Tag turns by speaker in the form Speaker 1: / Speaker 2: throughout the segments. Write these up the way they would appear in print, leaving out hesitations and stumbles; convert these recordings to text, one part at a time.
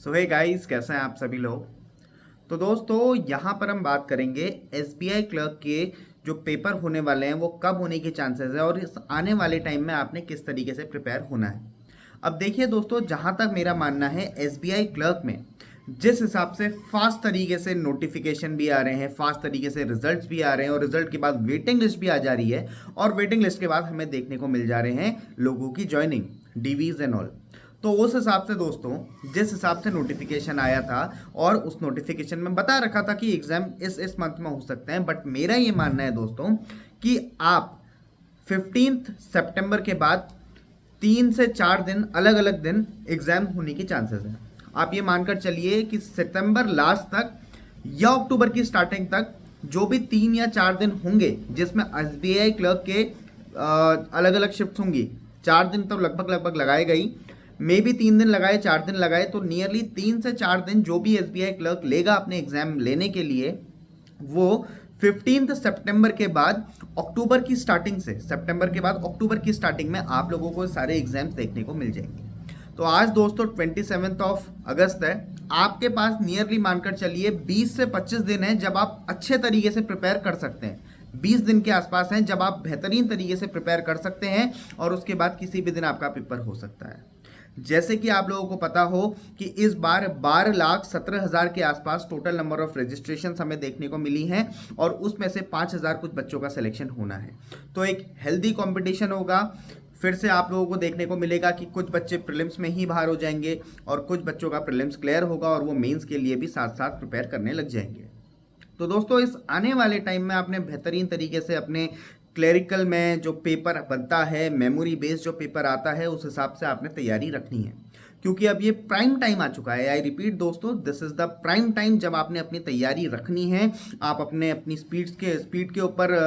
Speaker 1: सो hey guys, कैसे हैं आप सभी लोग। तो दोस्तों यहाँ पर हम बात करेंगे एसबीआई क्लर्क के जो पेपर होने वाले हैं वो कब होने के चांसेस है और इस आने वाले टाइम में आपने किस तरीके से प्रिपेयर होना है। अब देखिए दोस्तों, जहाँ तक मेरा मानना है एसबीआई क्लर्क में जिस हिसाब से फास्ट तरीके से नोटिफिकेशन भी आ रहे हैं, फास्ट तरीके से रिजल्ट्स भी आ रहे हैं और रिजल्ट के बाद वेटिंग लिस्ट भी आ जा रही है और वेटिंग लिस्ट के बाद हमें देखने को मिल जा रहे हैं लोगों की ज्वाइनिंग, डीवीज एंड ऑल। तो उस हिसाब से दोस्तों, जिस हिसाब से नोटिफिकेशन आया था और उस नोटिफिकेशन में बता रखा था कि एग्जाम इस मंथ में हो सकते हैं, बट मेरा ये मानना है दोस्तों कि आप 15 सितंबर के बाद 3 से 4 दिन अलग अलग दिन एग्जाम होने की चांसेस हैं। आप ये मानकर चलिए कि सितंबर लास्ट तक या अक्टूबर की स्टार्टिंग तक जो भी 3 या 4 दिन होंगे जिसमें एसबीआई क्लर्क के अलग अलग शिफ्ट होंगी, 4 दिन तो लगभग लगाए गई, मे भी 3 दिन लगाए 4 दिन लगाए, तो नियरली 3 से 4 दिन जो भी एसबीआई क्लर्क लेगा अपने एग्जाम लेने के लिए, वो 15 सितंबर के बाद अक्टूबर की स्टार्टिंग से, सितंबर के बाद अक्टूबर की स्टार्टिंग में आप लोगों को सारे एग्जाम्स देखने को मिल जाएंगे। तो आज दोस्तों 27 अगस्त है, आपके पास नियरली मानकर चलिए 20 से 25 दिन है जब आप अच्छे तरीके से प्रिपेयर कर सकते हैं। 20 दिन के आसपास हैं जब आप बेहतरीन तरीके से प्रिपेयर कर सकते हैं और उसके बाद किसी भी दिन आपका पेपर हो सकता है। जैसे कि आप लोगों को पता हो कि इस बार 12,17,000 के आसपास टोटल नंबर ऑफ रजिस्ट्रेशन हमें देखने को मिली हैं और उसमें से 5,000 कुछ बच्चों का सिलेक्शन होना है। तो एक हेल्दी कंपटीशन होगा। फिर से आप लोगों को देखने को मिलेगा कि कुछ बच्चे प्रीलिम्स में ही बाहर हो जाएंगे और कुछ बच्चों का प्रीलिम्स क्लियर होगा और वो मेंस के लिए भी साथ साथ प्रिपेयर करने लग जाएंगे। तो दोस्तों, इस आने वाले टाइम में आपने बेहतरीन तरीके से अपने क्लरिकल में जो पेपर बनता है, मेमोरी बेस्ड जो पेपर आता है, उस हिसाब से आपने तैयारी रखनी है, क्योंकि अब ये प्राइम टाइम आ चुका है। आई रिपीट दोस्तों, this is the prime time जब आपने अपनी तैयारी रखनी है। आप अपनी स्पीड के ऊपर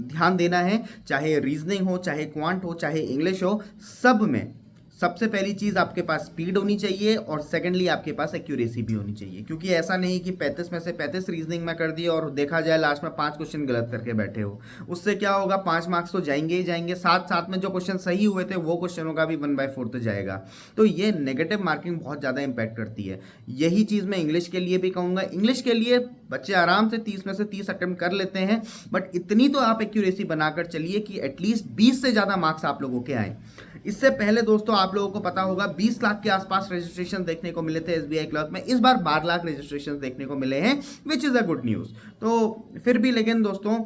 Speaker 1: ध्यान देना है, चाहे रीजनिंग हो, चाहे क्वांट हो, चाहे इंग्लिश हो, सब में सबसे पहली चीज़ आपके पास स्पीड होनी चाहिए और सेकेंडली आपके पास एक्यूरेसी भी होनी चाहिए। क्योंकि ऐसा नहीं कि 35 में से 35 रीजनिंग में कर दिए और देखा जाए लास्ट में 5 क्वेश्चन गलत करके बैठे हो, उससे क्या होगा, 5 मार्क्स तो जाएंगे ही जाएंगे, साथ साथ में जो क्वेश्चन सही हुए थे वो क्वेश्चनों का भी 1/4 जाएगा। तो ये नेगेटिव मार्किंग बहुत ज़्यादा इंपैक्ट करती है। यही चीज़ मैं इंग्लिश के लिए भी कहूँगा। इंग्लिश के लिए बच्चे आराम से 30 में से 30 अटेम्प्ट कर लेते हैं, बट इतनी तो आप एक्यूरेसी बनाकर चलिए कि एटलीस्ट 20 से ज़्यादा मार्क्स आप लोगों के आए। इससे पहले दोस्तों आप लोगों को पता होगा 20 लाख के आसपास रजिस्ट्रेशन देखने को मिले थे एसबीआई क्लर्क में, इस बार 12 लाख रजिस्ट्रेशन देखने को मिले हैं, which is a good news. तो फिर भी लेकिन दोस्तों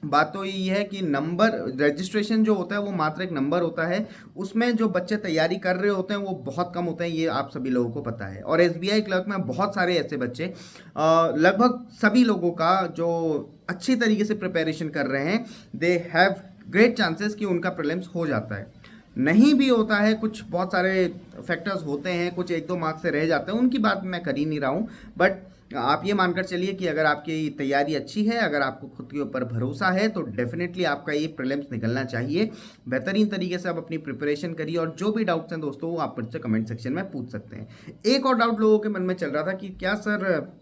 Speaker 1: बात तो यही है कि नंबर रजिस्ट्रेशन जो होता है वो मात्र एक नंबर होता है, उसमें जो बच्चे तैयारी कर रहे होते हैं वो बहुत कम होते हैं, ये आप सभी लोगों को पता है। और एसबीआई क्लर्क में बहुत सारे ऐसे बच्चे, लगभग सभी लोगों का जो अच्छी तरीके से प्रिपरेशन कर रहे हैं, दे हैव ग्रेट चांसेस कि उनका प्रीलिम्स हो जाता है। नहीं भी होता है, कुछ बहुत सारे फैक्टर्स होते हैं, कुछ 1-2 मार्क्स से रह जाते हैं, उनकी बात मैं कर ही नहीं रहा हूँ। बट आप ये मानकर चलिए कि अगर आपकी तैयारी अच्छी है, अगर आपको खुद के ऊपर भरोसा है, तो डेफिनेटली आपका ये प्रीलिम्स निकलना चाहिए। बेहतरीन तरीके से आप अपनी प्रिपरेशन करिए और जो भी डाउट्स हैं दोस्तों वो आप मुझसे कमेंट सेक्शन में पूछ सकते हैं। एक और डाउट लोगों के मन में चल रहा था कि क्या सर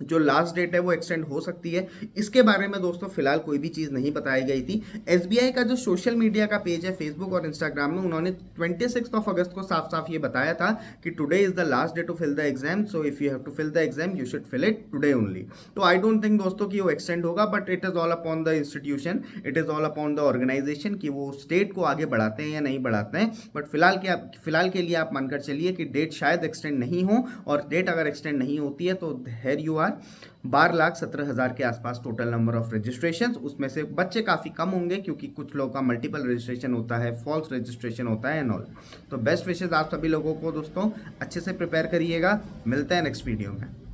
Speaker 1: जो लास्ट डेट है वो एक्सटेंड हो सकती है। इसके बारे में दोस्तों फिलहाल कोई भी चीज़ नहीं बताई गई थी। एसबीआई का जो सोशल मीडिया का पेज है फेसबुक और इंस्टाग्राम में, उन्होंने 26 अगस्त को साफ साफ ये बताया था कि today is the last day to fill the exam, so if you have to fill the exam you should fill it today only. तो आई डोंट थिंक दोस्तों कि वो एक्सटेंड होगा, but it is all upon the institution, it is all upon the organisation कि वो state को आगे बढ़ाते हैं या नहीं बढ़ाते हैं। बट फिलहाल के लिए आप मानकर चलिए कि डेट शायद एक्सटेंड नहीं हो, और डेट अगर एक्सटेंड नहीं होती है तो हेयर यू आर 12,17,000 के आसपास टोटल नंबर ऑफ रजिस्ट्रेशन। उसमें से बच्चे काफ़ी कम होंगे क्योंकि कुछ लोगों का मल्टीपल रजिस्ट्रेशन होता है, फॉल्स रजिस्ट्रेशन होता है एंड ऑल। तो बेस्ट विशेष आप सभी लोगों को दोस्तों, अच्छे से प्रिपेयर करिएगा। मिलते हैं नेक्स्ट वीडियो में।